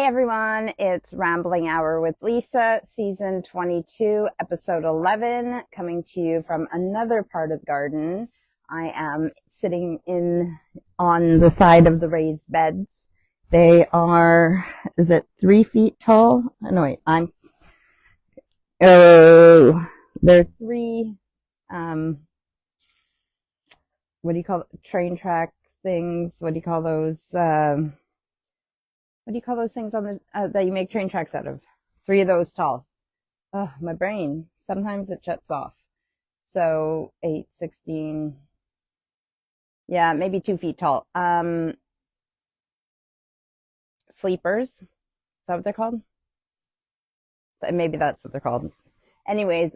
Hey everyone, it's Rambling Hour with Lisa, season 22, episode 11, coming to you from another part of the garden. I am sitting on the side of the raised beds. They are, is it 3 feet tall? No, wait, they're three, what do you call it? Train track things? What do you call those? What do you call those things on the that you make train tracks out of? 3 of those tall. Oh, my brain. Sometimes it shuts off. So 8, 16. Yeah, maybe 2 feet tall. Sleepers. Is that what they're called? Maybe that's what they're called. Anyways,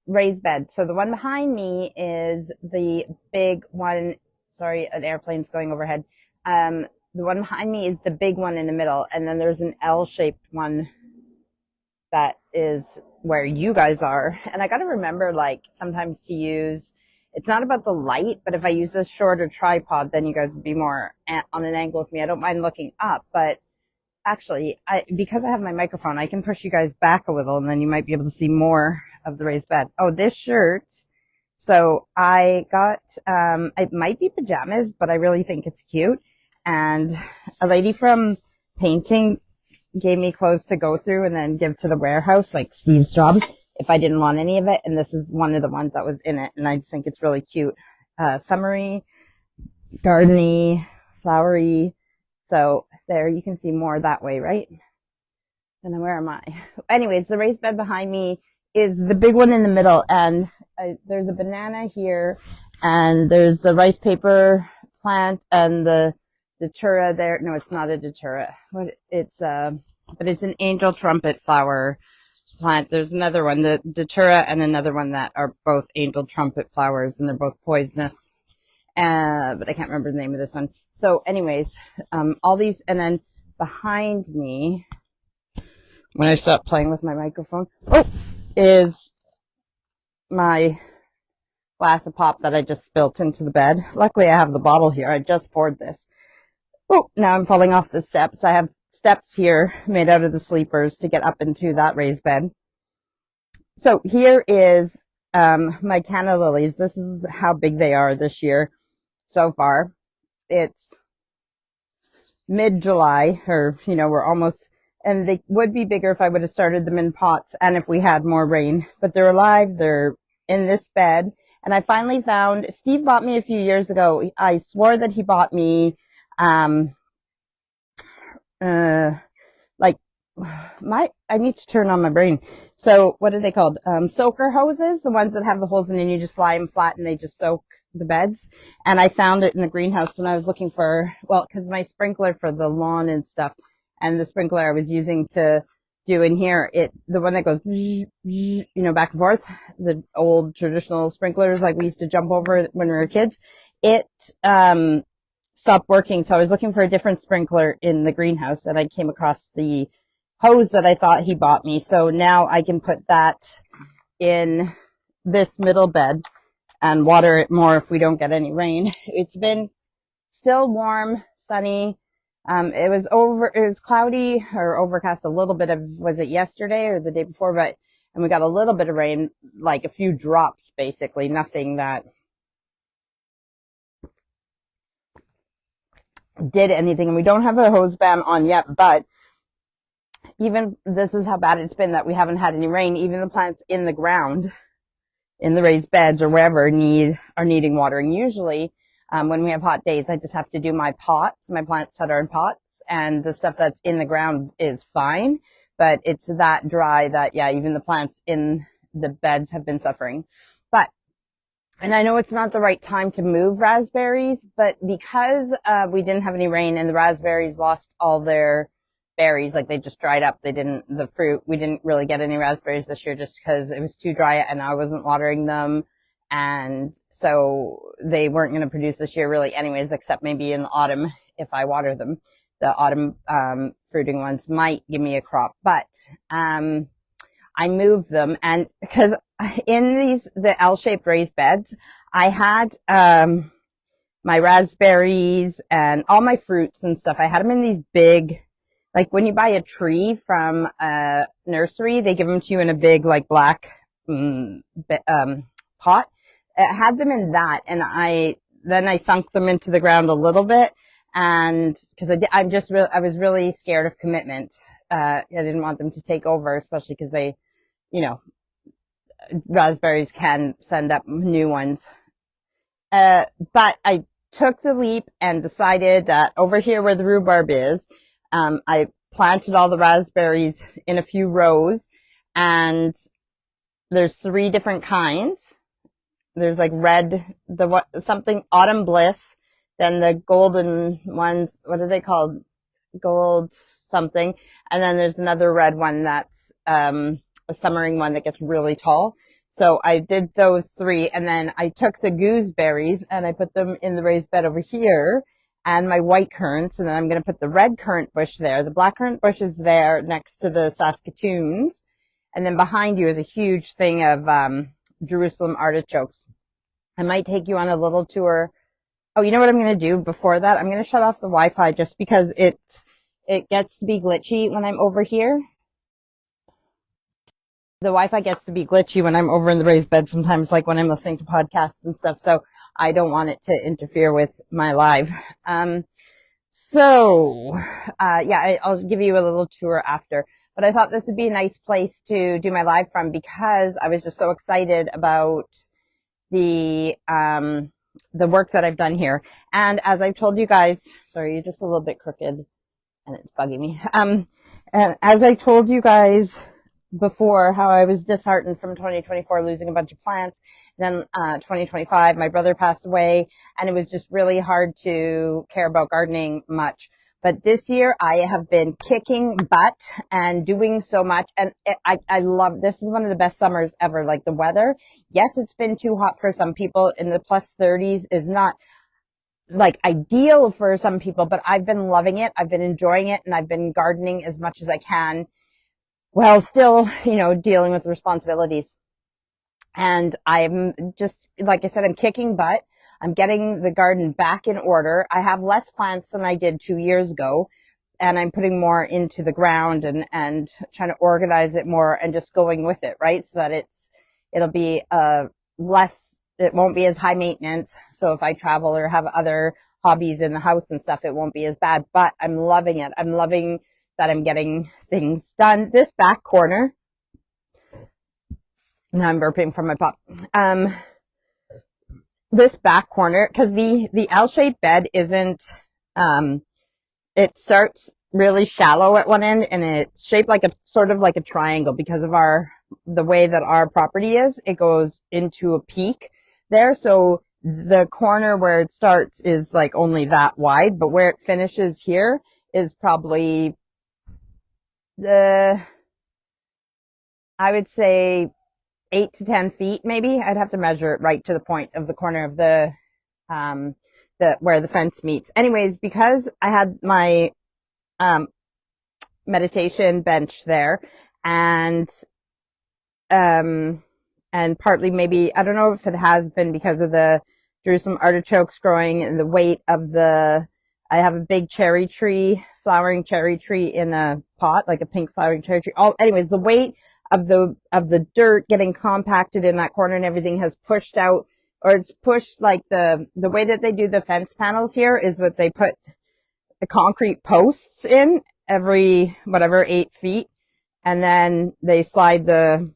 raised bed. So the one behind me is the big one. Sorry, an airplane's going overhead. The one behind me is the big one in the middle, and then there's an L-shaped one that is where you guys are. And I got to remember, like, sometimes to use, it's not about the light, but if I use a shorter tripod, then you guys would be more on an angle with me. I don't mind looking up, but actually, because I have my microphone, I can push you guys back a little, and then you might be able to see more of the raised bed. Oh, this shirt. So I got, it might be pajamas, but I really think it's cute. And a lady from painting gave me clothes to go through and then give to the warehouse, like Steve's job, if I didn't want any of it. And this is one of the ones that was in it. And I just think it's really cute. Summery, gardeny, flowery. So there, you can see more that way, right? And then where am I? Anyways, the raised bed behind me is the big one in the middle. And there's a banana here. And there's the rice paper plant and the datura there. No, it's not a datura. But it's an angel trumpet flower plant. There's another one, the datura, and another one that are both angel trumpet flowers, and they're both poisonous. But I can't remember the name of this one. So anyways, all these, and then behind me, when I stop playing with my microphone, is my glass of pop that I just spilt into the bed. Luckily I have the bottle here. I just poured this. Oh, now I'm falling off the steps. I have steps here made out of the sleepers to get up into that raised bed. So here is my canna lilies. This is how big they are this year so far. It's mid-July, or, we're almost, and they would be bigger if I would have started them in pots and if we had more rain. But they're alive. They're in this bed. And I finally found, Steve bought me a few years ago. I swore that he bought me I need to turn on my brain. So what are they called? Soaker hoses, the ones that have the holes in and you just lie them flat and they just soak the beds. And I found it in the greenhouse when I was looking for, because my sprinkler for the lawn and stuff, and the sprinkler I was using to do in here, the one that goes, back and forth, the old traditional sprinklers like we used to jump over when we were kids, it stopped working. So I was looking for a different sprinkler in the greenhouse, and I came across the hose that I thought he bought me. So now I can put that in this middle bed and water it more if we don't get any rain. It's been still warm, sunny. It was cloudy or overcast a little bit was it yesterday or the day before? And we got a little bit of rain, like a few drops, basically, nothing that did anything. And we don't have a hose ban on yet, but even this is how bad it's been that we haven't had any rain. Even the plants in the ground, in the raised beds or wherever, are needing watering. Usually, when we have hot days, I just have to do my pots, my plants that are in pots, and the stuff that's in the ground is fine. But it's that dry that, even the plants in the beds have been suffering. And I know it's not the right time to move raspberries, but because we didn't have any rain and the raspberries lost all their berries, like they just dried up, the fruit, we didn't really get any raspberries this year just because it was too dry and I wasn't watering them. And so they weren't going to produce this year really anyways, except maybe in the autumn if I water them. The autumn fruiting ones might give me a crop, but I moved them, and because in the L-shaped raised beds, I had my raspberries and all my fruits and stuff. I had them in these big like when you buy a tree from a nursery, they give them to you in a big like black pot. It had them in that, and then I sunk them into the ground a little bit, and because I was really scared of commitment. I didn't want them to take over, especially because they, you know, raspberries can send up new ones. But I took the leap and decided that over here where the rhubarb is, I planted all the raspberries in a few rows, and there's 3 different kinds. There's like red, something autumn bliss, then the golden ones, what are they called? Gold something. And then there's another red one that's a summering one that gets really tall. So I did those 3, and then I took the gooseberries and I put them in the raised bed over here, and my white currants, and then I'm going to put the red currant bush there. The black currant bush is there next to the Saskatoons. And then behind you is a huge thing of Jerusalem artichokes. I might take you on a little tour. Oh, you know what I'm going to do before that? I'm going to shut off the Wi-Fi just because it gets to be glitchy when I'm over here. The Wi-Fi gets to be glitchy when I'm over in the raised bed sometimes, like when I'm listening to podcasts and stuff. So I don't want it to interfere with my live. Yeah, I'll give you a little tour after. But I thought this would be a nice place to do my live from because I was just so excited about the work that I've done here. And as I've told you guys, sorry, you're just a little bit crooked and it's bugging me. And as I told you guys before, how I was disheartened from 2024 losing a bunch of plants. Then 2025, my brother passed away, and it was just really hard to care about gardening much. But this year I have been kicking butt and doing so much. And I love, this is one of the best summers ever. Like the weather, yes, it's been too hot for some people. In the plus 30s is not like ideal for some people, but I've been loving it. I've been enjoying it, and I've been gardening as much as I can while still, dealing with responsibilities. And I'm just, like I said, I'm kicking butt. I'm getting the garden back in order. I have less plants than I did 2 years ago, and I'm putting more into the ground and trying to organize it more and just going with it, right? So that it'll be it won't be as high maintenance. So if I travel or have other hobbies in the house and stuff, it won't be as bad, but I'm loving it. I'm loving that I'm getting things done. This back corner, now I'm burping from my pop. This back corner, because the L-shaped bed isn't, it starts really shallow at one end, and it's shaped like sort of like a triangle because of the way that our property is. It goes into a peak there. So the corner where it starts is like only that wide, but where it finishes here is probably I would say 8 to 10 feet, maybe. I'd have to measure it right to the point of the corner of where the fence meets. Anyways, because I had my, meditation bench there, and partly maybe, I don't know if it has been because of the Jerusalem artichokes growing and the weight of I have a big cherry tree, flowering cherry tree in a pot, like a pink flowering cherry tree. Anyways, the weight of the dirt getting compacted in that corner and everything has pushed out, or it's pushed, like the way that they do the fence panels here is what they put the concrete posts in every, 8 feet. And then they slide a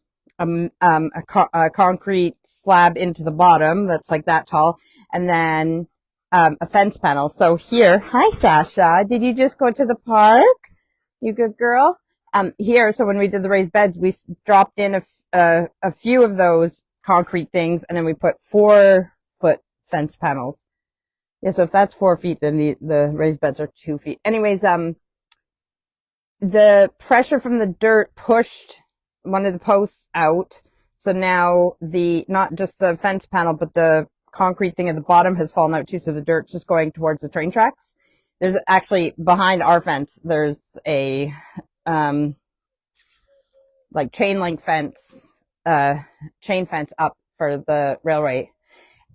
concrete slab into the bottom that's like that tall, and then a fence panel. So here, hi Sasha, did you just go to the park? You good girl? Here, so when we did the raised beds, we dropped in a few of those concrete things, and then we put 4-foot fence panels. Yeah, so if that's 4 feet, then the raised beds are 2 feet. Anyways, the pressure from the dirt pushed one of the posts out. So now not just the fence panel, but the concrete thing at the bottom has fallen out too. So the dirt's just going towards the train tracks. There's actually, behind our fence, there's a, like chain link fence, chain fence up for the railway.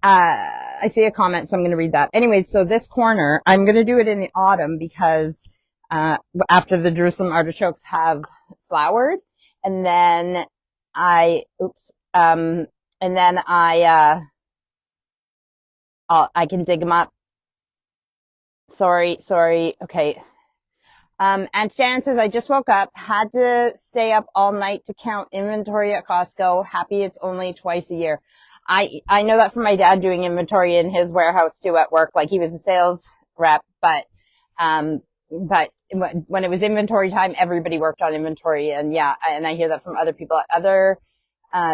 I see a comment, so I'm going to read that. Anyways, so this corner, I'm going to do it in the autumn because after the Jerusalem artichokes have flowered. And then I can dig them up. Sorry. Okay. Aunt Dan says, I just woke up, had to stay up all night to count inventory at Costco. Happy it's only twice a year. I know that from my dad doing inventory in his warehouse too at work. Like he was a sales rep, but when it was inventory time, everybody worked on inventory. And yeah, and I hear that from other people at other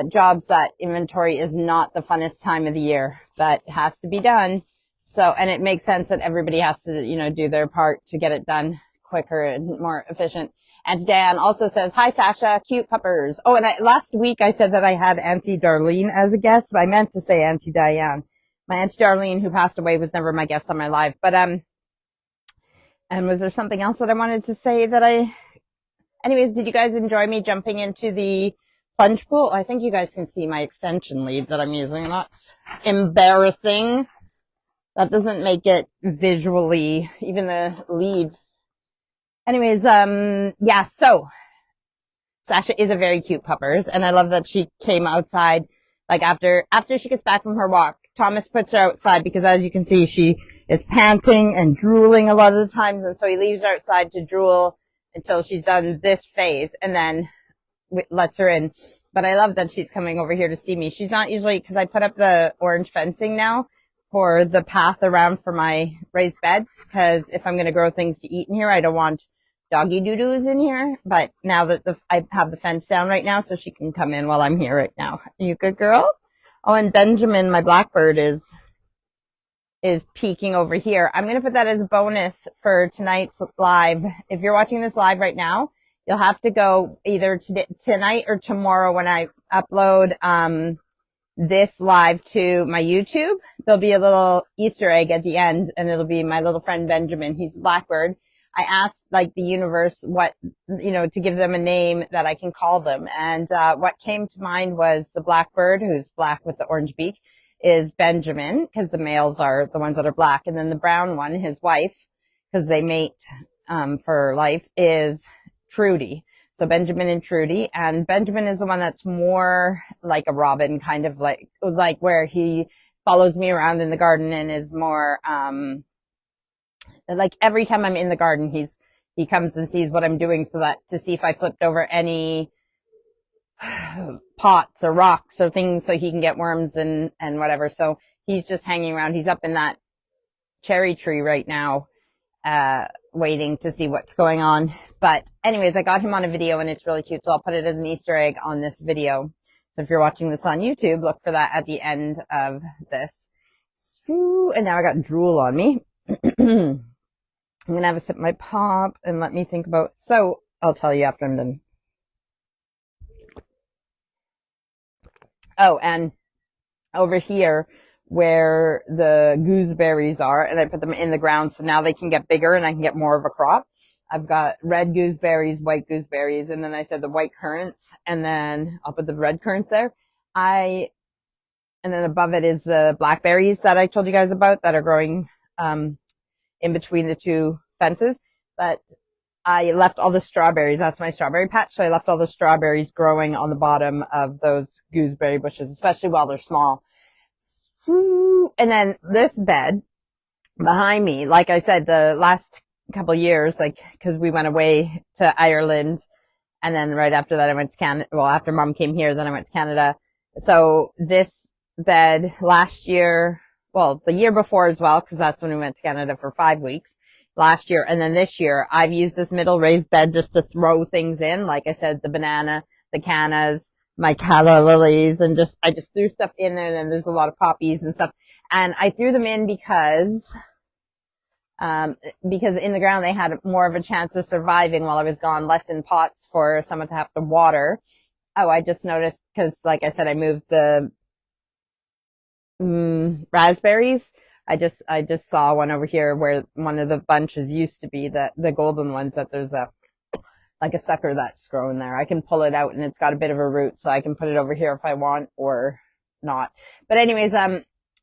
jobs, that inventory is not the funnest time of the year, but it has to be done. So, and it makes sense that everybody has to, do their part to get it done quicker and more efficient. And Dan also says, hi, Sasha, cute puppers. Oh, and last week I said that I had Auntie Darlene as a guest, but I meant to say Auntie Diane. My Auntie Darlene, who passed away, was never my guest on my live. But, and was there something else that I wanted to say anyways, did you guys enjoy me jumping into the plunge pool? I think you guys can see my extension lead that I'm using. That's embarrassing. That doesn't make it visually, even the lead. Anyways, yeah, so Sasha is a very cute puppers, and I love that she came outside, like after she gets back from her walk. Thomas puts her outside because, as you can see, she is panting and drooling a lot of the times, and so he leaves her outside to drool until she's done this phase, and then lets her in. But I love that she's coming over here to see me. She's not usually, because I put up the orange fencing now for the path around for my raised beds, because if I'm going to grow things to eat in here, I don't want doggy doo-doos in here. But now that I have the fence down right now, so she can come in while I'm here right now. Are you good, girl? Oh, and Benjamin, my blackbird, is peeking over here. I'm going to put that as a bonus for tonight's live. If you're watching this live right now, you'll have to go either tonight or tomorrow when I upload this live to my YouTube. There'll be a little Easter egg at the end, and it'll be my little friend Benjamin. He's a blackbird. I asked the universe what, to give them a name that I can call them. And what came to mind was the blackbird, who's black with the orange beak, is Benjamin, because the males are the ones that are black. And then the brown one, his wife, because they mate for life, is Trudy. So Benjamin and Trudy. And Benjamin is the one that's more like a robin, kind of like where he follows me around in the garden and is more like every time I'm in the garden, he comes and sees what I'm doing, so that to see if I flipped over any pots or rocks or things so he can get worms and whatever. So he's just hanging around. He's up in that cherry tree right now, waiting to see what's going on. But anyways, I got him on a video and it's really cute. So I'll put it as an Easter egg on this video. So if you're watching this on YouTube, look for that at the end of this. And now I got drool on me. I'm going to have a sip of my pop and let me think about, so I'll tell you after I'm done. Oh, and over here where the gooseberries are, and I put them in the ground so now they can get bigger and I can get more of a crop. I've got red gooseberries, white gooseberries, and then I said the white currants, and then I'll put the red currants there. And then above it is the blackberries that I told you guys about that are growing in between the two fences. But I left all the strawberries. That's my strawberry patch. So I left all the strawberries growing on the bottom of those gooseberry bushes, especially while they're small. And then this bed behind me, like I said, the last couple of years, because we went away to Ireland, and then right after that I went to Canada. Well, after Mom came here, then I went to Canada. So this bed last year, well, the year before as well, because that's when we went to Canada for 5 weeks last year. And then this year, I've used this middle raised bed just to throw things in. Like I said, the banana, the cannas, my calla lilies, and I just threw stuff in there, and there's a lot of poppies and stuff. And I threw them in because in the ground they had more of a chance of surviving while I was gone, less in pots for someone to have to water. Oh, I just noticed, because like I said, I moved the raspberries. I just saw one over here where one of the bunches used to be, the golden ones, that there's a sucker that's growing there. I can pull it out and it's got a bit of a root, so I can put it over here if I want or not. But anyways,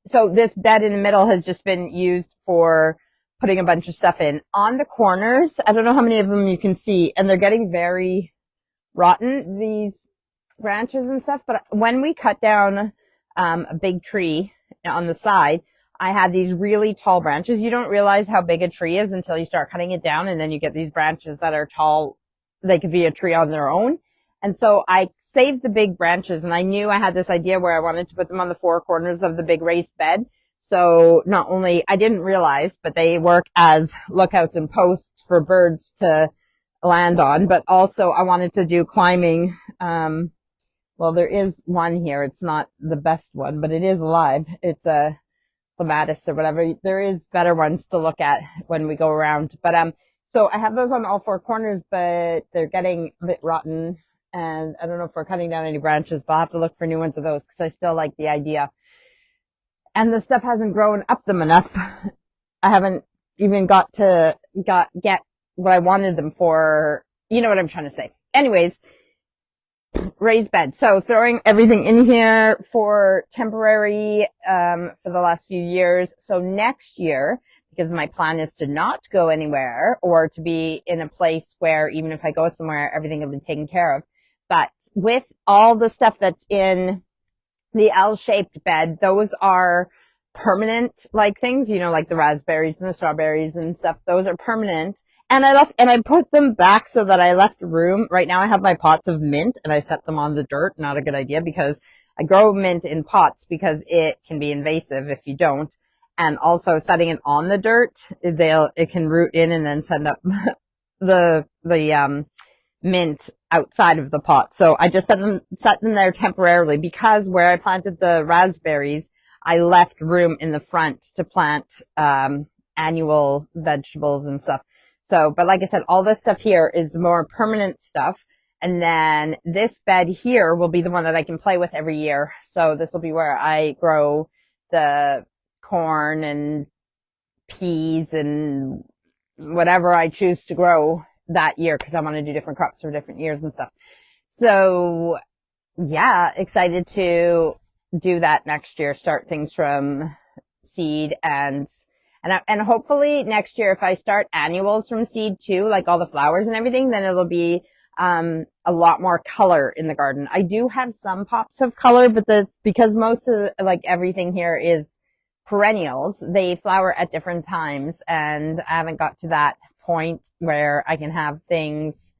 so this bed in the middle has just been used for putting a bunch of stuff in. On the corners, I don't know how many of them you can see, and they're getting very rotten, these branches and stuff. But when we cut down a big tree on the side, I had these really tall branches. You don't realize how big a tree is until you start cutting it down, and then you get these branches that are tall. They could be a tree on their own. And so I saved the big branches, and I knew I had this idea where I wanted to put them on the four corners of the big raised bed. So not only, I didn't realize, but they work as lookouts and posts for birds to land on, but also I wanted to do climbing. Well, there is one here. It's not the best one, but it is alive. It's a clematis or whatever. There is better ones to look at when we go around. But, so I have those on all four corners, but they're getting a bit rotten. And I don't know if we're cutting down any branches, but I'll have to look for new ones of those because I still like the idea. And the stuff hasn't grown up them enough. I haven't even got get what I wanted them for. You know what I'm trying to say. Anyways, raised bed. So throwing everything in here for temporary, for the last few years. So next year, because my plan is to not go anywhere or to be in a place where even if I go somewhere, everything will be taken care of. But with all the stuff that's in the L-shaped bed, those are permanent like things, you know, like the raspberries and the strawberries and stuff. Those are permanent. And I put them back so that I left room. Right now I have my pots of mint and I set them on the dirt. Not a good idea because I grow mint in pots because it can be invasive if you don't. And also setting it on the dirt, it can root in and then send up the mint outside of the pot. So I just set them there temporarily because where I planted the raspberries, I left room in the front to plant annual vegetables and stuff. So, but like I said, all this stuff here is more permanent stuff. And then this bed here will be the one that I can play with every year. So this will be where I grow the corn and peas and whatever I choose to grow that year because I want to do different crops for different years and stuff. So yeah, excited to do that next year, start things from seed and hopefully next year if I start annuals from seed too, like all the flowers and everything, then it'll be a lot more color in the garden. I do have some pops of color, but that's because most of like everything here is perennials. They flower at different times and I haven't got to that point where I can have things.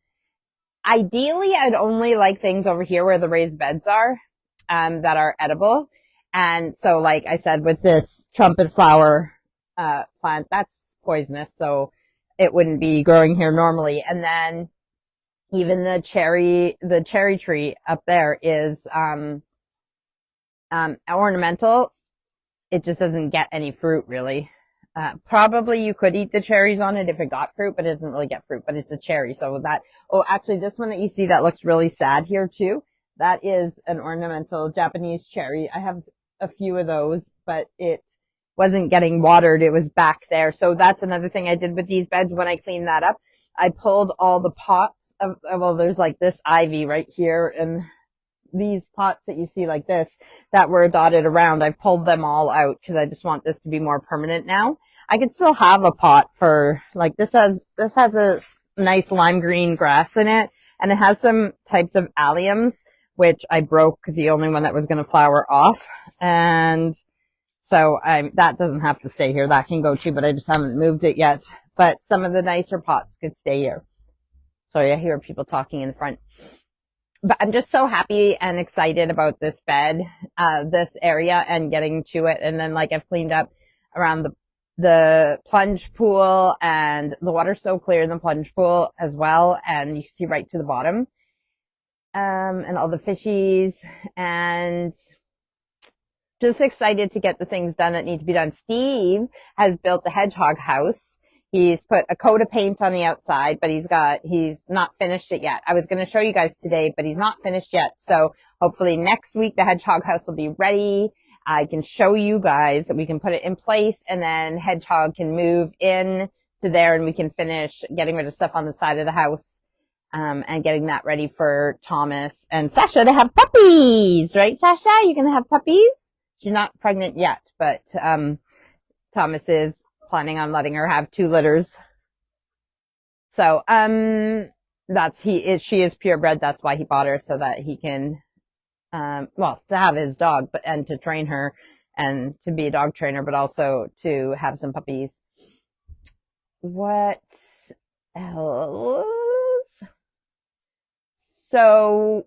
Ideally, I'd only like things over here where the raised beds are, that are edible. And so, like I said, with this trumpet flower, plant, that's poisonous. So it wouldn't be growing here normally. And then even the cherry tree up there is, ornamental. It just doesn't get any fruit really. Probably you could eat the cherries on it if it got fruit, but it doesn't really get fruit, but it's a cherry. So actually this one that you see that looks really sad here too, that is an ornamental Japanese cherry. I have a few of those, but it wasn't getting watered. It was back there. So that's another thing I did with these beds when I cleaned that up. I pulled all the pots there's like this ivy right here and these pots that you see like this that were dotted around. I pulled them all out because I just want this to be more permanent now. I could still have a pot for like this has a nice lime green grass in it and it has some types of alliums which I broke the only one that was going to flower off. And so that doesn't have to stay here. That can go too, but I just haven't moved it yet. But some of the nicer pots could stay here. Sorry, I hear people talking in the front. But I'm just so happy and excited about this bed, this area and getting to it. And then like I've cleaned up around the plunge pool and the water's so clear in the plunge pool as well. And you can see right to the bottom. And all the fishies and just excited to get the things done that need to be done. Steve has built the hedgehog house. He's put a coat of paint on the outside, but he's not finished it yet. I was going to show you guys today, but he's not finished yet. So hopefully next week the hedgehog house will be ready. I can show you guys that we can put it in place and then hedgehog can move in to there and we can finish getting rid of stuff on the side of the house, and getting that ready for Thomas and Sasha to have puppies, right, Sasha? You're going to have puppies? She's not pregnant yet, but Thomas is planning on letting her have 2 litters. So, she is purebred. That's why he bought her, so that he can, well, to have his dog, and to train her and to be a dog trainer, but also to have some puppies. What else? So,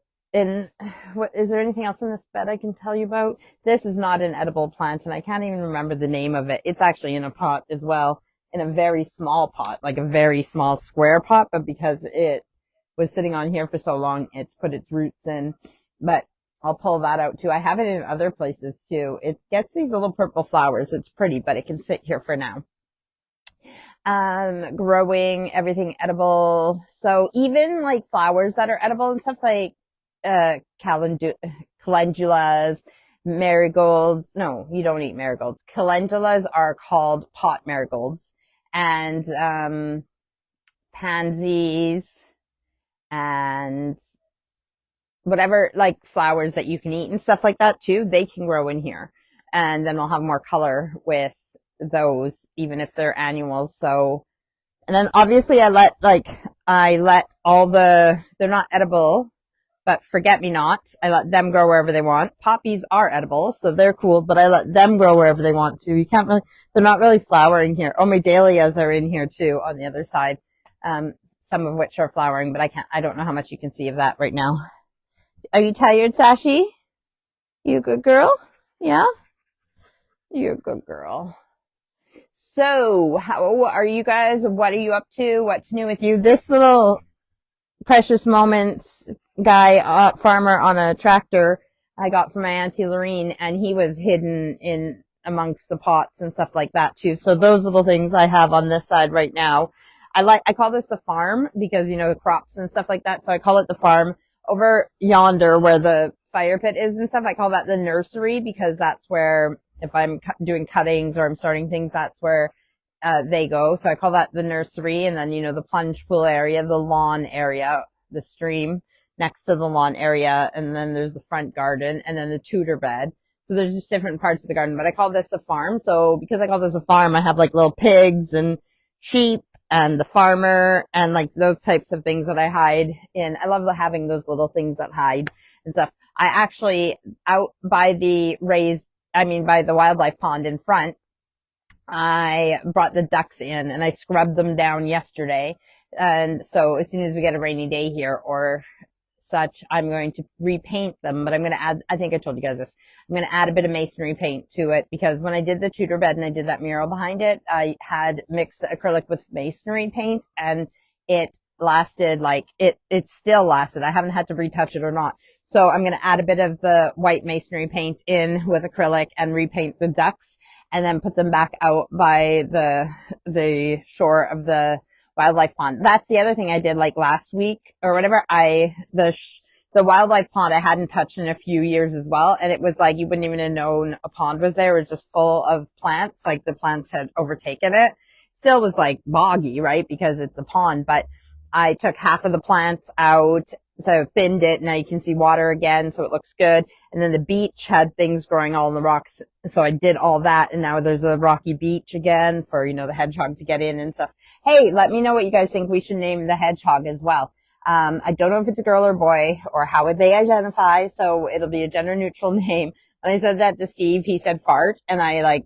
what is there anything else in this bed I can tell you about? This is not an edible plant, and I can't even remember the name of it. It's actually in a pot as well, in a very small pot, like a very small square pot, but because it was sitting on here for so long, it's put its roots in. But I'll pull that out too. I have it in other places too. It gets these little purple flowers. It's pretty, but it can sit here for now. Growing everything edible. So even like flowers that are edible and stuff like calendulas, marigolds. No, you don't eat marigolds. Calendulas are called pot marigolds, and pansies and whatever like flowers that you can eat and stuff like that too. They can grow in here, and then we'll have more color with those, even if they're annuals. So, and then obviously I let all they're not edible, but forget-me-nots, I let them grow wherever they want. Poppies are edible, so they're cool, but I let them grow wherever they want to. You can't really, they're not really flowering here. Oh, my dahlias are in here too on the other side. Some of which are flowering, but I don't know how much you can see of that right now. Are you tired, Sashi? You a good girl? Yeah? You're a good girl. So, how are you guys? What are you up to? What's new with you? This little Precious Moments guy, farmer on a tractor, I got from my Auntie Lorene, and he was hidden in amongst the pots and stuff like that too. So those little things I have on this side right now. I call this the farm because, the crops and stuff like that. So I call it the farm. Over yonder where the fire pit is and stuff, I call that the nursery, because that's where, if I'm doing cuttings or I'm starting things, that's where they go. So I call that the nursery. And then, the plunge pool area, the lawn area, the stream next to the lawn area. And then there's the front garden and then the tutor bed. So there's just different parts of the garden, but I call this the farm. So because I call this a farm, I have like little pigs and sheep and the farmer and like those types of things that I hide in. I love having those little things that hide and stuff. I actually, out by the by the wildlife pond in front, I brought the ducks in and I scrubbed them down yesterday. And so as soon as we get a rainy day here or such, I'm going to repaint them, but I'm going to add, I think I told you guys this, I'm going to add a bit of masonry paint to it, because when I did the tutor bed and I did that mural behind it, I had mixed the acrylic with masonry paint, and it lasted it still lasted. I haven't had to retouch it or not. So I'm going to add a bit of the white masonry paint in with acrylic and repaint the ducks, and then put them back out by the shore of the wildlife pond. That's the other thing I did like last week or whatever. The wildlife pond I hadn't touched in a few years as well. And it was like, you wouldn't even have known a pond was there. It was just full of plants. Like the plants had overtaken it. Still was like boggy, right? Because it's a pond, but I took half of the plants out. So thinned it. Now you can see water again. So it looks good. And then the beach had things growing all in the rocks. So I did all that. And now there's a rocky beach again for, the hedgehog to get in and stuff. Hey, let me know what you guys think we should name the hedgehog as well. I don't know if it's a girl or boy or how would they identify. So it'll be a gender neutral name. When I said that to Steve, he said fart, and I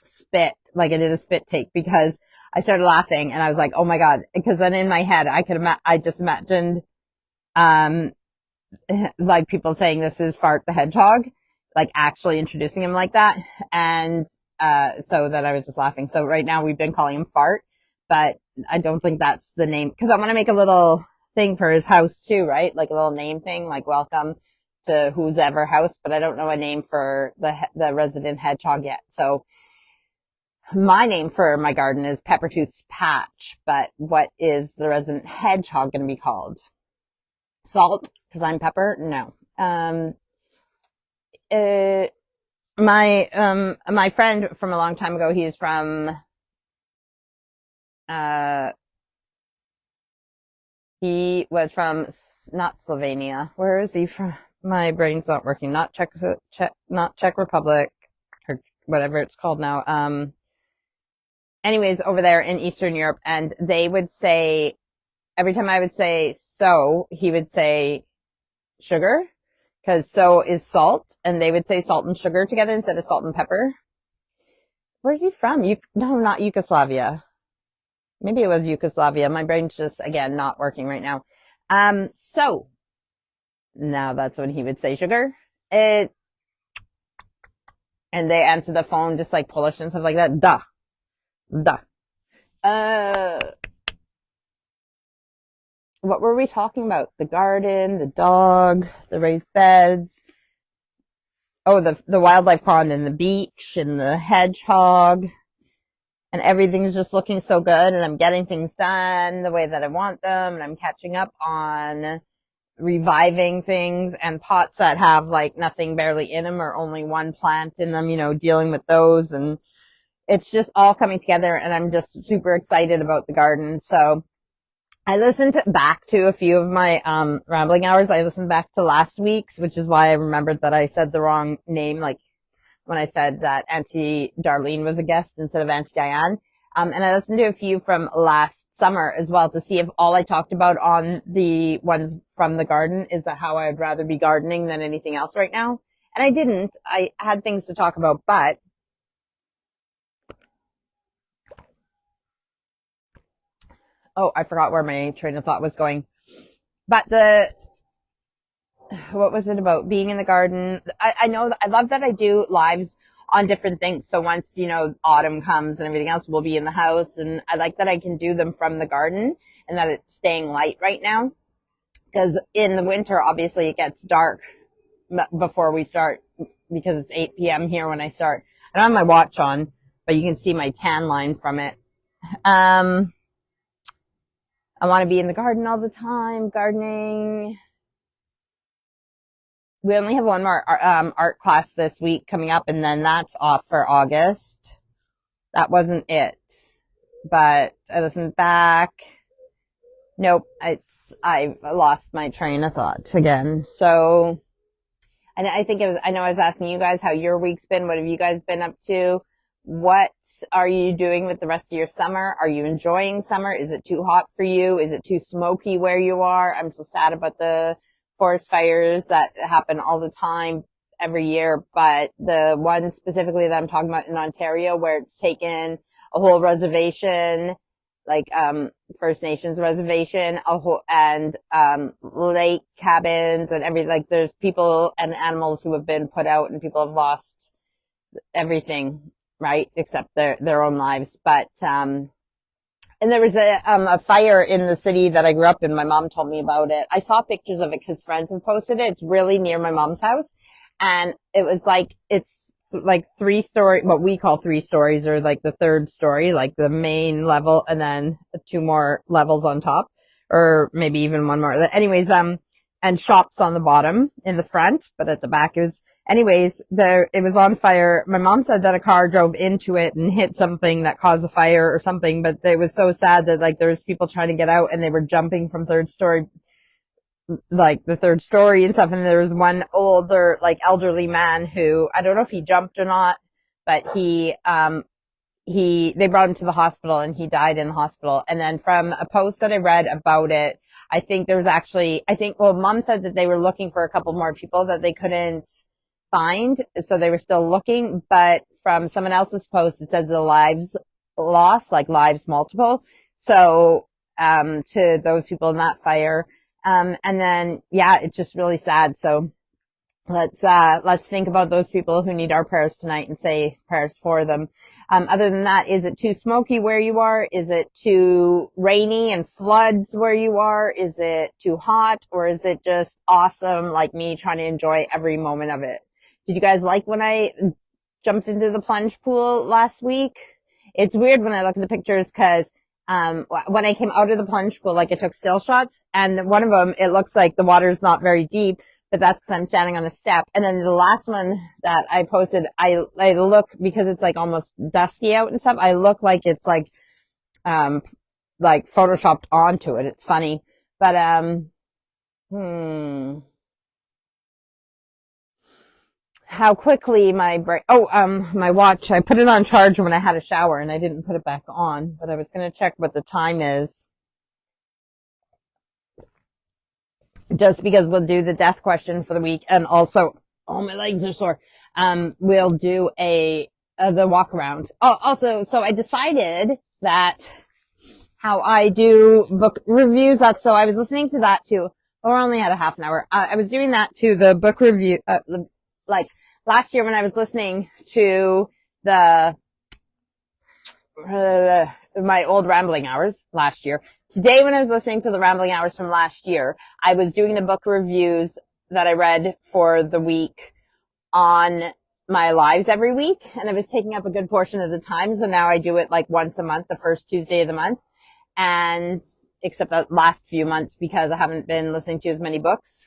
spit, I did a spit take, because I started laughing and I was like, oh my God. Because then in my head, I just imagined, like people saying this is Fart the hedgehog, like actually introducing him like that. And, so that I was just laughing. So right now we've been calling him Fart, but I don't think that's the name, because I want to make a little thing for his house too, right? Like a little name thing, like welcome to whose ever house, but I don't know a name for the resident hedgehog yet. So my name for my garden is Peppertooth's Patch, but what is the resident hedgehog going to be called? Salt, because I'm Pepper? No. My friend from a long time ago, he's from, he was from, not Slovenia. Where is he from? My brain's not working. Not Czech Republic, or whatever it's called now. anyways, over there in Eastern Europe, and they would say, every time I would say so, he would say sugar, because so is salt, and they would say salt and sugar together instead of salt and pepper. Where's he from? No, not Yugoslavia. Maybe it was Yugoslavia. My brain's just, again, not working right now. So now that's when he would say sugar. And they answer the phone just like Polish and stuff like that. Duh. What were we talking about? The garden, the dog, the raised beds. Oh, the wildlife pond and the beach and the hedgehog. And everything's just looking so good, and I'm getting things done the way that I want them, and I'm catching up on reviving things and pots that have like nothing barely in them or only one plant in them, dealing with those, and it's just all coming together, and I'm just super excited about the garden. So I listened back to a few of my rambling hours. I listened back to last week's, which is why I remembered that I said the wrong name, like when I said that Auntie Darlene was a guest instead of Auntie Diane. And I listened to a few from last summer as well to see if all I talked about on the ones from the garden is that how I'd rather be gardening than anything else right now. And I didn't. I had things to talk about, but I forgot where my train of thought was going. But what was it about being in the garden? I know, I love that I do lives on different things. So once, autumn comes and everything else, we'll be in the house. And I like that I can do them from the garden and that it's staying light right now. Because in the winter, obviously, it gets dark before we start because it's 8 p.m. here when I start. I don't have my watch on, but you can see my tan line from it. I want to be in the garden all the time, gardening. We only have one more art class this week coming up, and then that's off for August. That wasn't it. But I listened back. Nope, I lost my train of thought again. So, and I think I know I was asking you guys how your week's been. What have you guys been up to? What are you doing with the rest of your summer? Are you enjoying summer? Is it too hot for you? Is it too smoky where you are? I'm so sad about the forest fires that happen all the time every year, but the one specifically that I'm talking about in Ontario where it's taken a whole reservation, like First Nations reservation, and lake cabins and everything. Like there's people and animals who have been put out and people have lost everything, right? Except their own lives. But and there was a fire in the city that I grew up in. My mom told me about it. I saw pictures of it because friends have posted it. It's really near my mom's house. And it was like, it's like 3-story, what we call 3 stories, or like the 3rd story, like the main level, and then 2 more levels on top, or maybe even 1 more. Anyways, and shops on the bottom in the front, but at the back it was on fire. My mom said that a car drove into it and hit something that caused a fire or something, but it was so sad that like there was people trying to get out and they were jumping from 3rd story, like the 3rd story and stuff. And there was one older, like elderly man who, I don't know if he jumped or not, but they brought him to the hospital and he died in the hospital. And then from a post that I read about it, I think there was actually, mom said that they were looking for a couple more people that they couldn't find. So they were still looking, but from someone else's post, it says the lives lost, like lives multiple. So, to those people in that fire. And then, yeah, it's just really sad. So let's think about those people who need our prayers tonight and say prayers for them. Other than that, is it too smoky where you are? Is it too rainy and floods where you are? Is it too hot, or is it just awesome like me trying to enjoy every moment of it? Did you guys like when I jumped into the plunge pool last week? It's weird when I look at the pictures because when I came out of the plunge pool, like I took still shots, and one of them, it looks like the water's not very deep, but that's because I'm standing on a step. And then the last one that I posted, I look, because it's like almost dusky out and stuff, I look like it's like photoshopped onto it. It's funny. But, how quickly my brain, my watch, I put it on charge when I had a shower and I didn't put it back on, but I was going to check what the time is just because we'll do the death question for the week. And also, oh, my legs are sore. We'll do the walk around. Oh, also, so I decided that how I do book reviews. So I was listening to that too. Or only had a half an hour. I was doing that to the book review, like last year when I was listening to the my old rambling hours last year. Today when I was listening to the rambling hours from last year, I was doing the book reviews that I read for the week on my lives every week, and I was taking up a good portion of the time. So now I do it like once a month, the first Tuesday of the month. And except the last few months because I haven't been listening to as many books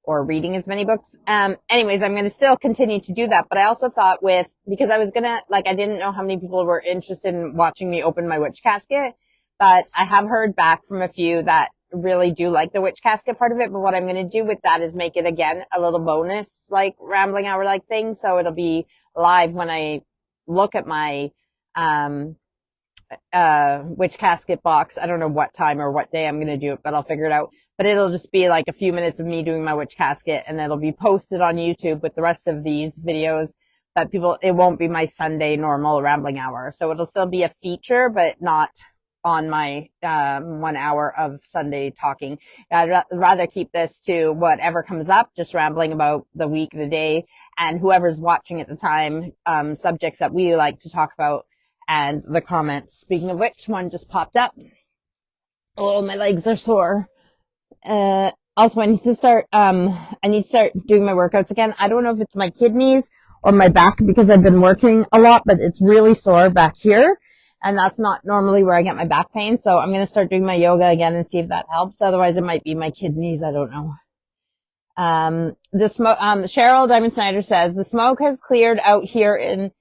or reading as many books. Anyways, I'm going to still continue to do that. But I also thought because I was going to, I didn't know how many people were interested in watching me open my witch casket, but I have heard back from a few that really do like the witch casket part of it. But what I'm going to do with that is make it again a little bonus, rambling hour thing. So it'll be live when I look at my, witch casket box. I don't know what time or what day I'm going to do it, but I'll figure it out. But it'll just be like a few minutes of me doing my witch casket, and it'll be posted on YouTube with the rest of these videos. But it won't be my Sunday normal rambling hour. So it'll still be a feature, but not on my 1 hour of Sunday talking. I'd rather keep this to whatever comes up, just rambling about the week, the day, and whoever's watching at the time, subjects that we like to talk about. And the comments. Speaking of which, one just popped up. Oh, my legs are sore. Also, I need to start doing my workouts again. I don't know if it's my kidneys or my back because I've been working a lot, but it's really sore back here. And that's not normally where I get my back pain. So I'm going to start doing my yoga again and see if that helps. Otherwise, it might be my kidneys. I don't know. Cheryl Diamond Snyder says, the smoke has cleared out here in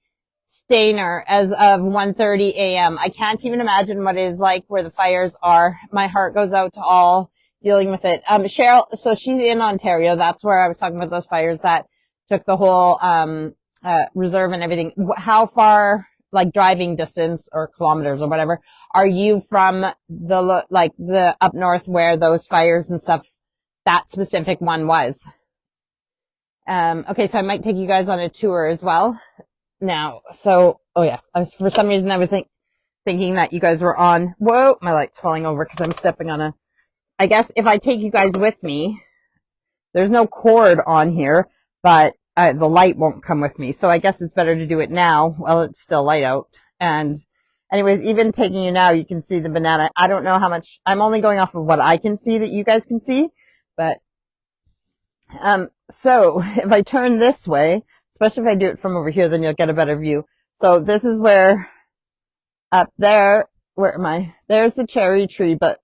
Stainer as of 1:30 a.m. I can't even imagine what it is like where the fires are. My heart goes out to all dealing with it. Cheryl, so she's in Ontario. That's where I was talking about those fires that took the whole reserve and everything. How far, driving distance or kilometers or whatever, are you from the up north where those fires and stuff, that specific one was? Okay, so I might take you guys on a tour as well. Now, so, oh yeah, for some reason I was thinking that you guys were on, whoa, my light's falling over because I'm stepping on I guess if I take you guys with me, there's no cord on here, but the light won't come with me. So I guess it's better to do it now while it's still light out. And anyways, even taking you now, you can see the banana. I don't know how much, I'm only going off of what I can see that you guys can see, but, so if I turn this way, especially if I do it from over here, then you'll get a better view. So this is where, up there, where am I? There's the cherry tree, but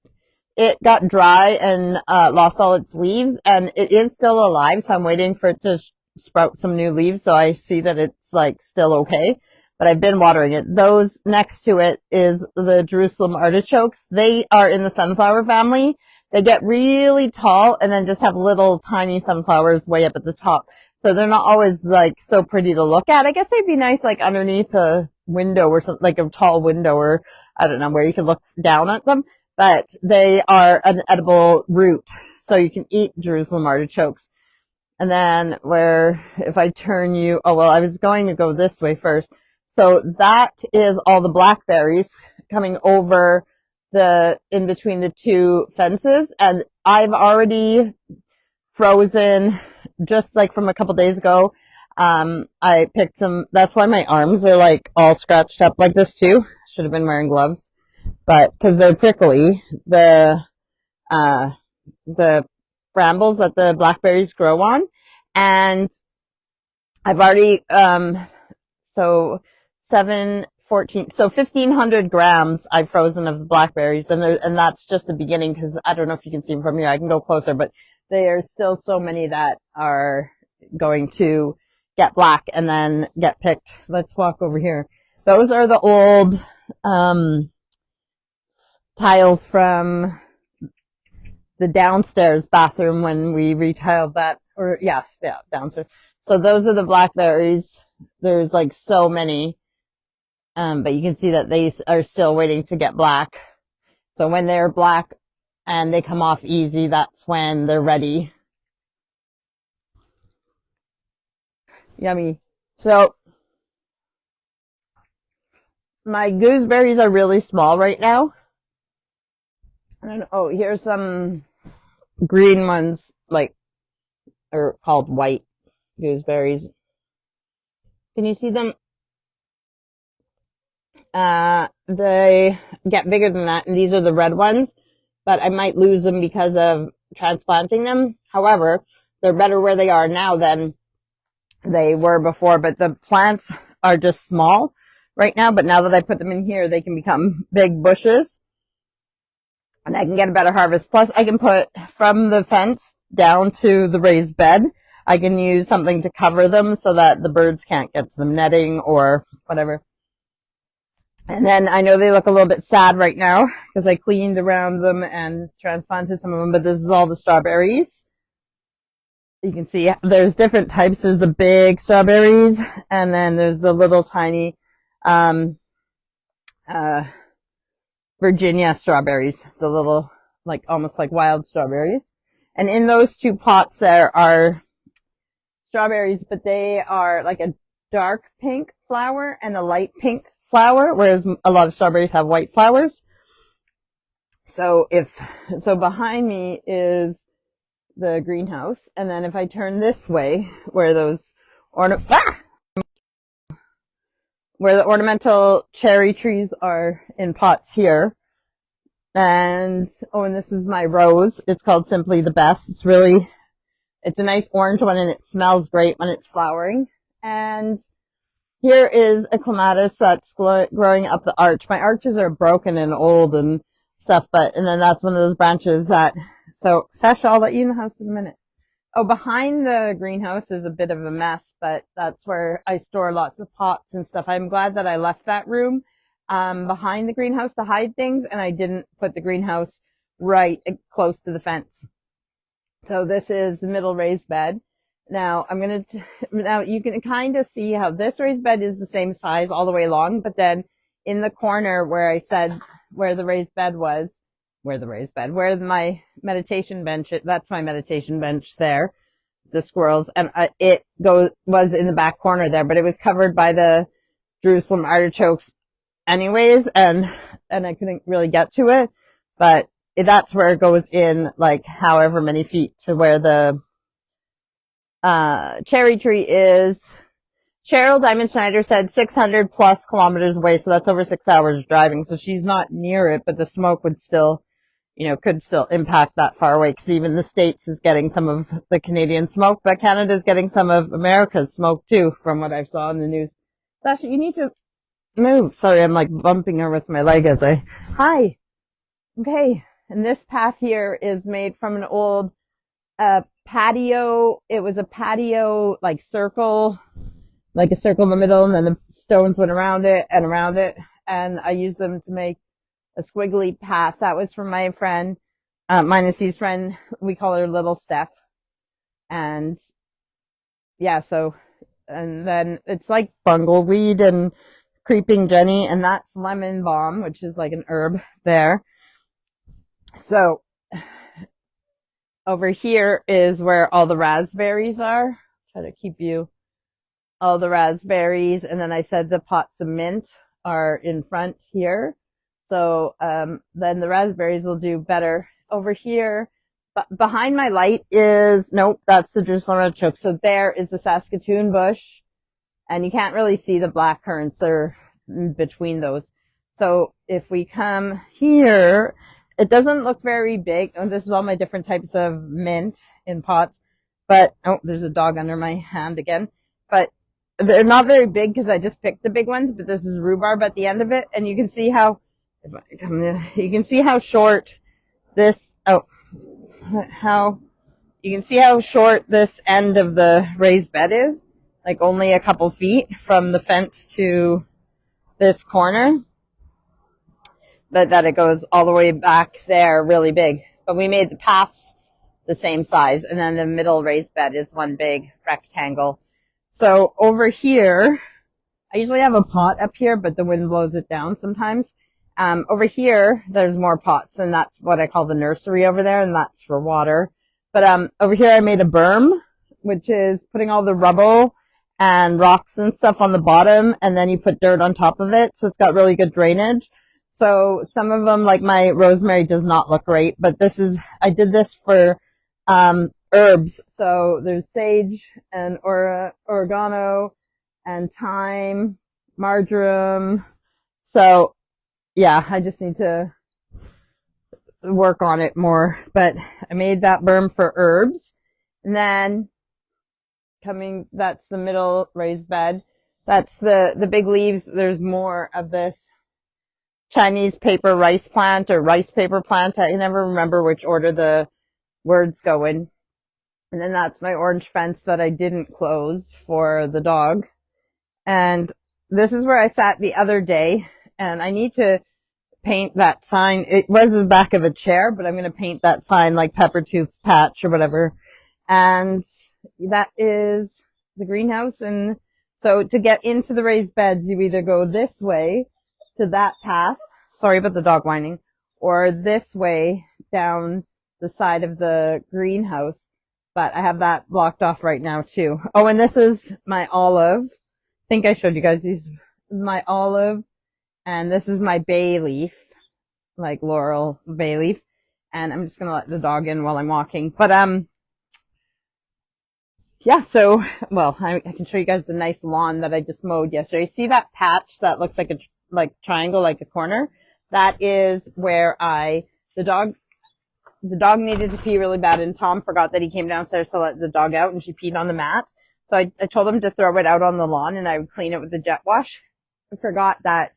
it got dry and lost all its leaves, and it is still alive, so I'm waiting for it to sprout some new leaves, so I see that it's still okay. But I've been watering it. Those next to it is the Jerusalem artichokes. They are in the sunflower family. They get really tall and then just have little tiny sunflowers way up at the top. So they're not always so pretty to look at. I guess they'd be nice underneath a window or something, a tall window, or I don't know, where you can look down at them. But they are an edible root, so you can eat Jerusalem artichokes. And then if I turn you, I was going to go this way first. So that is all the blackberries coming over in between the two fences. And I've already frozen, just from a couple days ago. I picked some, that's why my arms are all scratched up like this too. Should have been wearing gloves, but cause they're prickly, the brambles that the blackberries grow on. And I've already, so 1,500 grams I've frozen of the blackberries, and that's just the beginning, because I don't know if you can see them from here. I can go closer, but there are still so many that are going to get black and then get picked. Let's walk over here. Those are the old tiles from the downstairs bathroom when we retiled that, downstairs. So those are the blackberries. There's like so many. But you can see that they are still waiting to get black. So when they're black and they come off easy, that's when they're ready. Yummy. So my gooseberries are really small right now. And oh, here's some green ones, like, are called white gooseberries. Can you see them? They get bigger than that, and these are the red ones, but I might lose them because of transplanting them. However, they're better where they are now than they were before, but the plants are just small right now, but now that I put them in here, they can become big bushes, and I can get a better harvest. Plus, I can put from the fence down to the raised bed, I can use something to cover them so that the birds can't get to them, netting or whatever. And then I know they look a little bit sad right now because I cleaned around them and transplanted some of them, but this is all the strawberries. You can see there's different types. There's the big strawberries, and then there's the little tiny Virginia strawberries, the little, like, almost like wild strawberries. And in those two pots there are strawberries, but they are like a dark pink flower and a light pink flower, whereas a lot of strawberries have white flowers. So behind me is the greenhouse, and then if I turn this way, where those where the ornamental cherry trees are in pots here, and this is my rose. It's called Simply the Best. It's a nice orange one, and it smells great when it's flowering. And here is a clematis that's growing up the arch. My arches are broken and old and stuff, and then that's one of those branches so Sasha, I'll let you in the house in a minute. Oh, behind the greenhouse is a bit of a mess, but that's where I store lots of pots and stuff. I'm glad that I left that room behind the greenhouse to hide things, and I didn't put the greenhouse right close to the fence. So this is the middle raised bed. Now now you can kind of see how this raised bed is the same size all the way along, but then in the corner where I said where the raised bed was, where my meditation bench, that's my meditation bench there, the squirrels, and was in the back corner there, but it was covered by the Jerusalem artichokes anyways, and I couldn't really get to it, but that's where it goes in, like, however many feet to where the cherry tree is. Cheryl Diamond Schneider said 600 plus kilometers away, so that's over 6 hours driving, so she's not near it, but the smoke would still, could still impact that far away, because even the States is getting some of the Canadian smoke, but Canada's getting some of America's smoke too, from what I saw in the news. Sasha, you need to move. Sorry, I'm like bumping her with my leg as hi. Okay, and this path here is made from an old patio. It was a patio, like circle, like a circle in the middle, and then the stones went around it, and I used them to make a squiggly path. That was from my friend, mine and Steve's friend. We call her Little Steph. And yeah, and then it's like bungleweed and creeping Jenny, and that's lemon balm, which is like an herb there. So over here is where all the raspberries are. Try to keep you all the raspberries, and then I said the pots of mint are in front here. So then the raspberries will do better. Over here, behind my light that's the Jerusalem artichoke. So there is the Saskatoon bush, and you can't really see the black currants. They're between those. So if we come here, it doesn't look very big. Oh, this is all my different types of mint in pots. But, there's a dog under my hand again. But they're not very big because I just picked the big ones. But this is rhubarb at the end of it. And you can see how short this, you can see how short this end of the raised bed is. Like only a couple feet from the fence to this corner. But that it goes all the way back there really big. But we made the paths the same size, and then the middle raised bed is one big rectangle. So over here, I usually have a pot up here, but the wind blows it down sometimes. Over here, there's more pots, and that's what I call the nursery over there, and that's for water. But over here, I made a berm, which is putting all the rubble and rocks and stuff on the bottom, and then you put dirt on top of it, so it's got really good drainage. So some of them, like my rosemary, does not look great, but I did this for herbs. So there's sage and oregano and thyme, marjoram. So yeah, I just need to work on it more. But I made that berm for herbs. And then that's the middle raised bed. That's the big leaves. There's more of this Chinese paper rice plant or rice paper plant. I never remember which order the words go in. And then that's my orange fence that I didn't close for the dog. And this is where I sat the other day, and I need to paint that sign. It was the back of a chair, but I'm going to paint that sign like Peppertooth's Patch or whatever. And that is the greenhouse. And so to get into the raised beds, you either go this way to that path. Sorry about the dog whining. Or this way down the side of the greenhouse. But I have that blocked off right now too. Oh, and this is my olive. I think I showed you guys these. My olive. And this is my bay leaf. Like laurel bay leaf. And I'm just going to let the dog in while I'm walking. But, yeah, so, well, I can show you guys the nice lawn that I just mowed yesterday. See that patch that looks like a triangle, like a corner? That is where the dog needed to pee really bad, and Tom forgot that he came downstairs to let the dog out, and she peed on the mat. So I told him to throw it out on the lawn, and I would clean it with the jet wash. I forgot that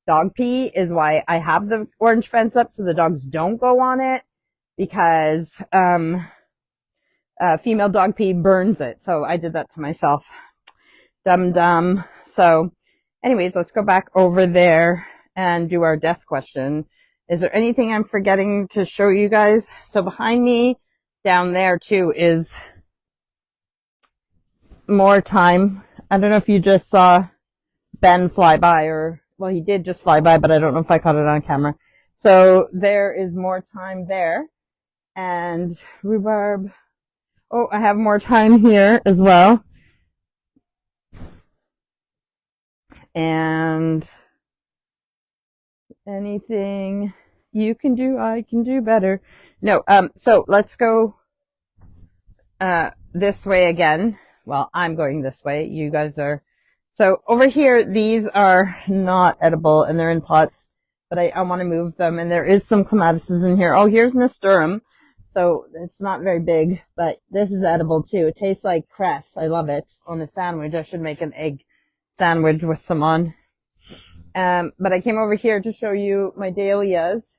dog pee is why I have the orange fence up, so the dogs don't go on it, because female dog pee burns it. So I did that to myself. Dum. So anyways, let's go back over there and do our death question. Is there anything I'm forgetting to show you guys? So behind me down there too is more thyme. I don't know if you just saw Ben fly by, well, he did just fly by, but I don't know if I caught it on camera. So there is more thyme there. And rhubarb. Oh, I have more thyme here as well. And anything you can do, I can do better. No, so let's go this way again. Well, I'm going this way. You guys are. So over here, these are not edible, and they're in pots, but I want to move them. And there is some clematis in here. Oh, here's nasturtium. So it's not very big, but this is edible too. It tastes like cress. I love it on a sandwich. I should make an egg sandwich with some on. But I came over here to show you my dahlias.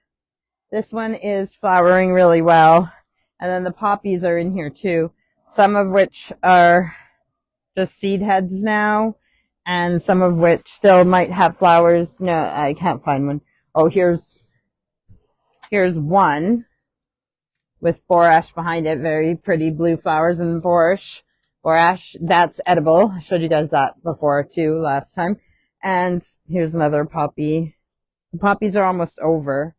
This one is flowering really well. And then the poppies are in here too. Some of which are just seed heads now. And some of which still might have flowers. No, I can't find one. Oh, here's one with borash behind it. Very pretty blue flowers and borash, that's edible. I showed you guys that before too last time. And here's another poppy. The poppies are almost over,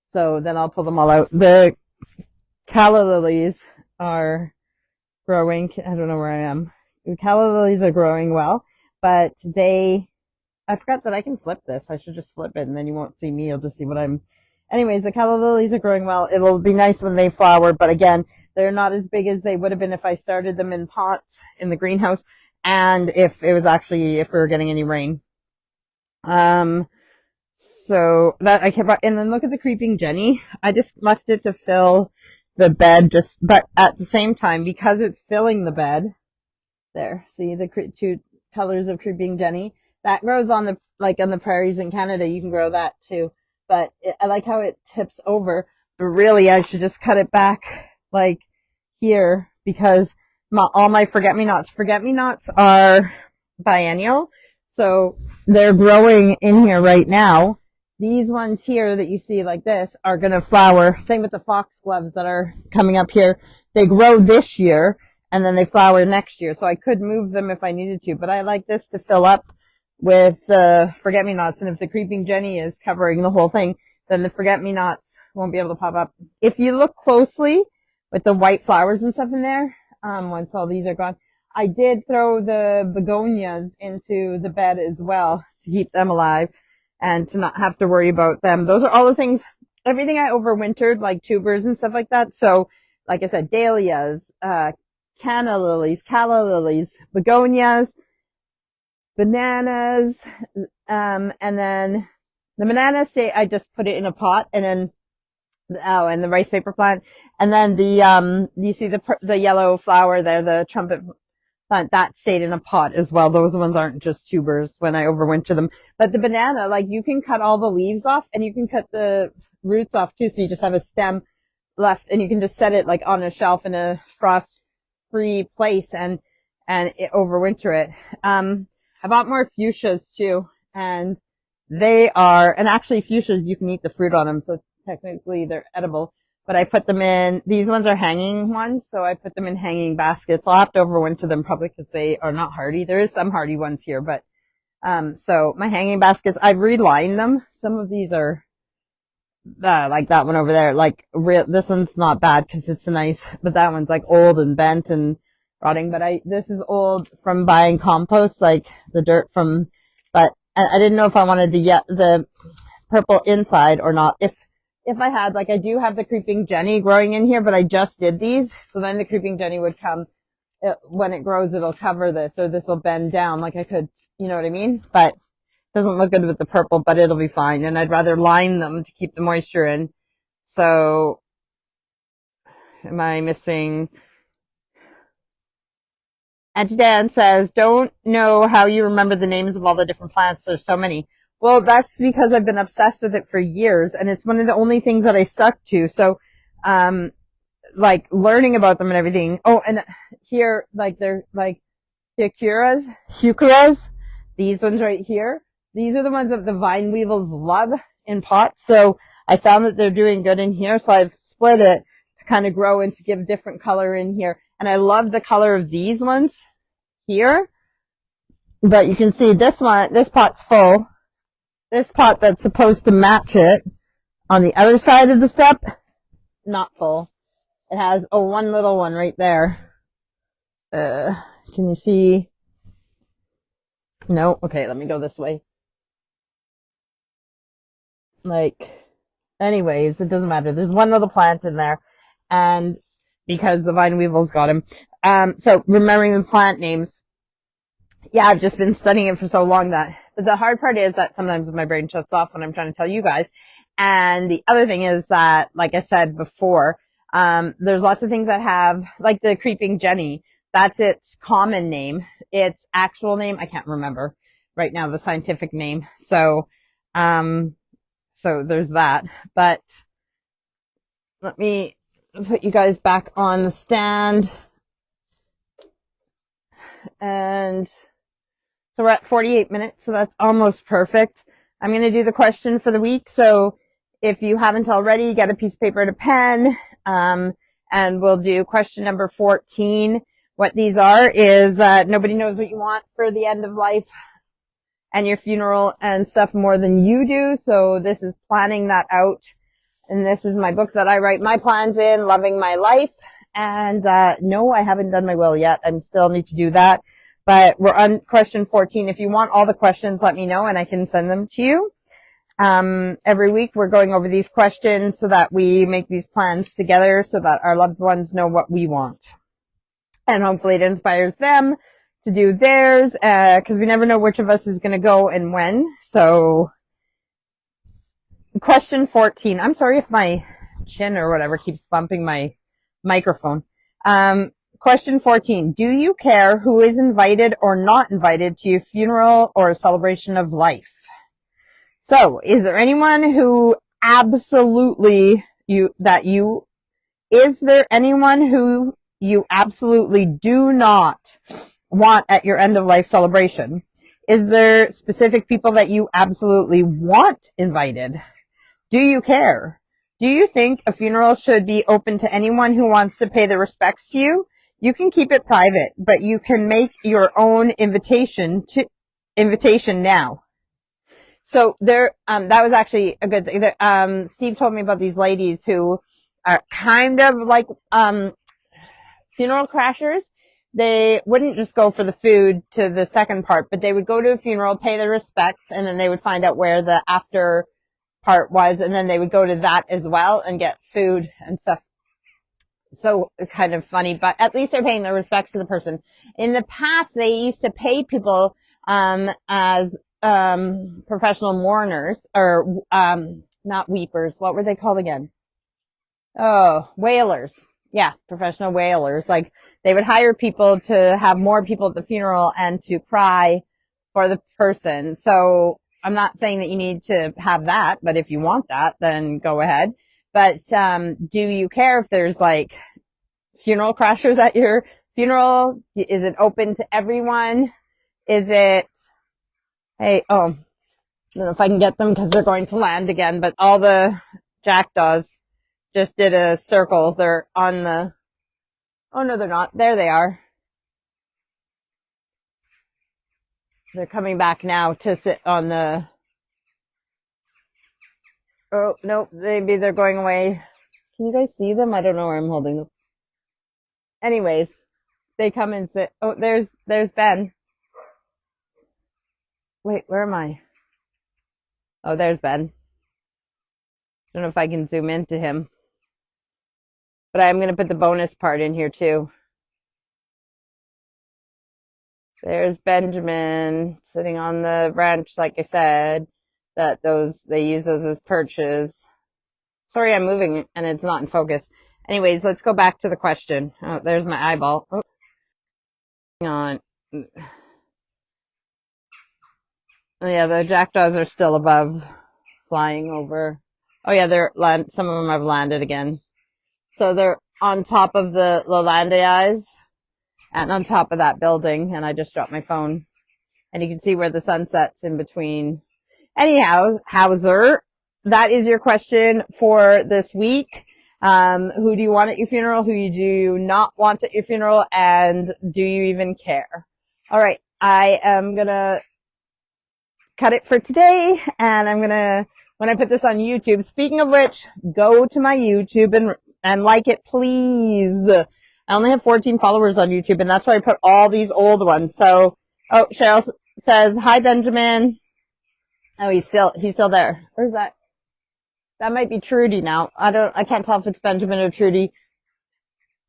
so then I'll pull them all out. The calla lilies are growing. I don't know where I am. The calla lilies are growing well, but I forgot that I can flip this. I should just flip it, and then you won't see me. You'll just see what I'm. Anyways, the calla lilies are growing well. It'll be nice when they flower, but again, they're not as big as they would have been if I started them in pots in the greenhouse, and if we were getting any rain. So that I kept, and then look at the creeping Jenny. I just left it to fill the bed, but at the same time, because it's filling the bed, there, see the two colors of creeping Jenny? That grows on the prairies in Canada. You can grow that too. But I like how it tips over, but really I should just cut it back like here, because all my forget-me-nots are biennial. So they're growing in here right now. These ones here that you see like this are going to flower. Same with the foxgloves that are coming up here. They grow this year, and then they flower next year. So I could move them if I needed to, but I like this to fill up with the forget-me-nots. And if the creeping Jenny is covering the whole thing, then the forget-me-nots won't be able to pop up. If you look closely with the white flowers and stuff in there, once all these are gone, I did throw the begonias into the bed as well to keep them alive and to not have to worry about them. Those are all the things, everything I overwintered, like tubers and stuff like that. So, like I said, dahlias, canna lilies, calla lilies, begonias, bananas, and then the banana I just put it in a pot, and then, and the rice paper plant, and then the, you see the yellow flower there, the trumpet plant, that stayed in a pot as well. Those ones aren't just tubers when I overwinter them. But the banana, like, you can cut all the leaves off, and you can cut the roots off too, so you just have a stem left, and you can just set it like on a shelf in a frost-free place and overwinter it. I bought more fuchsias too, and they are, and actually fuchsias, you can eat the fruit on them, so technically they're edible. But I put them in, these ones are hanging ones, so I put them in hanging baskets. I'll have to overwinter them probably because they are not hardy. There is some hardy ones here, but, so my hanging baskets, I've relined them. Some of these are, like that one over there, like this one's not bad because it's nice, but that one's like old and bent and rotting. But this is old from buying compost, like the dirt from, but I didn't know if I wanted the purple inside or not. If I had, like, I do have the creeping Jenny growing in here, but I just did these. So then the creeping Jenny would come, when it grows, it'll cover this, or this will bend down. Like I could, you know what I mean? But it doesn't look good with the purple, but it'll be fine. And I'd rather line them to keep the moisture in. So, am I missing? Auntie Dan says, don't know how you remember the names of all the different plants. There's so many. Well, that's because I've been obsessed with it for years, and it's one of the only things that I stuck to. So, like, learning about them and everything. Oh, and here, like, they're, like, heucheras, these ones right here. These are the ones that the vine weevils love in pots. So, I found that they're doing good in here, so I've split it to kind of grow and to give different color in here. And I love the color of these ones here. But you can see this one, this pot's full. This pot that's supposed to match it on the other side of the step, not full. It has one little one right there. Can you see? No? Okay, let me go this way. Like, anyways, it doesn't matter. There's one little plant in there, and because the vine weevils got him. So remembering the plant names. Yeah, I've just been studying it for so long that the hard part is that sometimes my brain shuts off when I'm trying to tell you guys. And the other thing is that, like I said before, there's lots of things that have, like the creeping Jenny, that's its common name. Its actual name, I can't remember right now, the scientific name. So, so there's that. But let me put you guys back on the stand. And so we're at 48 minutes, so that's almost perfect. I'm going to do the question for the week. So if you haven't already, get a piece of paper and a pen, and we'll do question number 14. What these are is nobody knows what you want for the end of life and your funeral and stuff more than you do. So this is planning that out. And this is my book that I write my plans in, Loving My Life. And no, I haven't done my will yet. I still need to do that. But we're on question 14. If you want all the questions, let me know and I can send them to you. Every week we're going over these questions so that we make these plans together so that our loved ones know what we want. And hopefully it inspires them to do theirs, because we never know which of us is going to go and when. So, question 14. I'm sorry if my chin or whatever keeps bumping my microphone. Question 14. Do you care who is invited or not invited to your funeral or a celebration of life? So, is there anyone who absolutely is there anyone who you absolutely do not want at your end of life celebration? Is there specific people that you absolutely want invited? Do you care? Do you think a funeral should be open to anyone who wants to pay their respects to you? You can keep it private, but you can make your own invitation now. So there, that was actually a good thing. Steve told me about these ladies who are kind of like, funeral crashers. They wouldn't just go for the food to the second part, but they would go to a funeral, pay their respects, and then they would find out where the after part was, and then they would go to that as well and get food and stuff. So kind of funny, but at least they're paying their respects to the person. In the past, they used to pay people as professional mourners, or not weepers. What were they called again? Oh, wailers. Yeah, professional wailers. Like, they would hire people to have more people at the funeral and to cry for the person. So I'm not saying that you need to have that, but if you want that, then go ahead. But do you care if there's like funeral crashers at your funeral? Is it open to everyone? Is it, hey, oh, I don't know if I can get them because they're going to land again, but all the jackdaws just did a circle. They're on the, oh no, they're not. There they are. They're coming back now to sit on the, oh, nope, maybe they're going away. Can you guys see them? I don't know where I'm holding them. Anyways, they come and sit. Oh, there's Ben. Wait, where am I? Oh, there's Ben. I don't know if I can zoom into him. But I'm going to put the bonus part in here too. There's Benjamin sitting on the branch, like I said, that they use those as perches. Sorry, I'm moving and it's not in focus. Anyways, let's go back to the question. Oh, there's my eyeball. Oh, hang on. Oh, yeah, the jackdaws are still above, flying over. Oh yeah, some of them have landed again. So they're on top of the Lalandias and on top of that building, and I just dropped my phone. And you can see where the sun sets in between. Anyhow, Hauser, that is your question for this week. Who do you want at your funeral? Who you do not want at your funeral? And do you even care? All right. I am going to cut it for today. And I'm going to, when I put this on YouTube, speaking of which, go to my YouTube and like it, please. I only have 14 followers on YouTube, and that's why I put all these old ones. So, oh, Cheryl says, hi, Benjamin. Oh, he's still there. Where's that? That might be Trudy now. I can't tell if it's Benjamin or Trudy.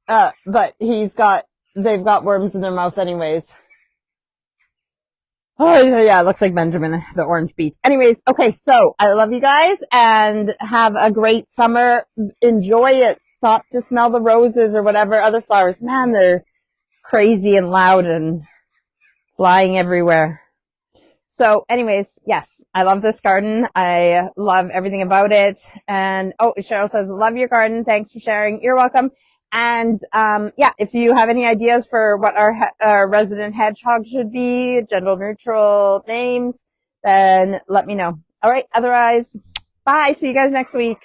But they've got worms in their mouth anyways. Oh, yeah, it looks like Benjamin, the orange beet. Anyways, okay, so I love you guys and have a great summer. Enjoy it. Stop to smell the roses or whatever other flowers. Man, they're crazy and loud and flying everywhere. So anyways, yes, I love this garden. I love everything about it. And oh, Cheryl says, love your garden. Thanks for sharing. You're welcome. And yeah, if you have any ideas for what our resident hedgehog should be, gender neutral names, then let me know. All right. Otherwise, bye. See you guys next week.